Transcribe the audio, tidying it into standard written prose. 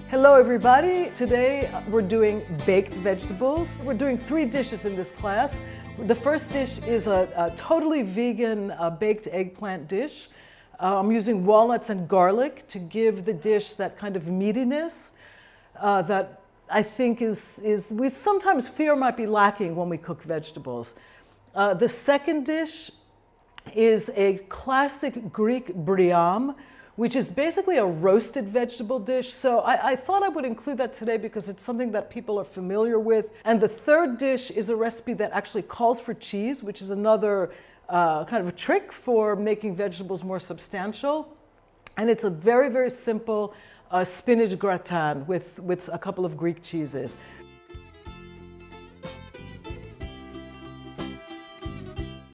Hello everybody! Today we're doing baked vegetables. We're doing 3 dishes in this class. The first dish is a totally vegan baked eggplant dish. I'm using walnuts and garlic to give the dish that kind of meatiness that I think we sometimes fear might be lacking when we cook vegetables. The second dish is a classic Greek briam, which is basically a roasted vegetable dish. So I thought I would include that today because it's something that people are familiar with. And the third dish is a recipe that actually calls for cheese, which is another kind of a trick for making vegetables more substantial. And it's a very, very simple spinach gratin with a couple of Greek cheeses.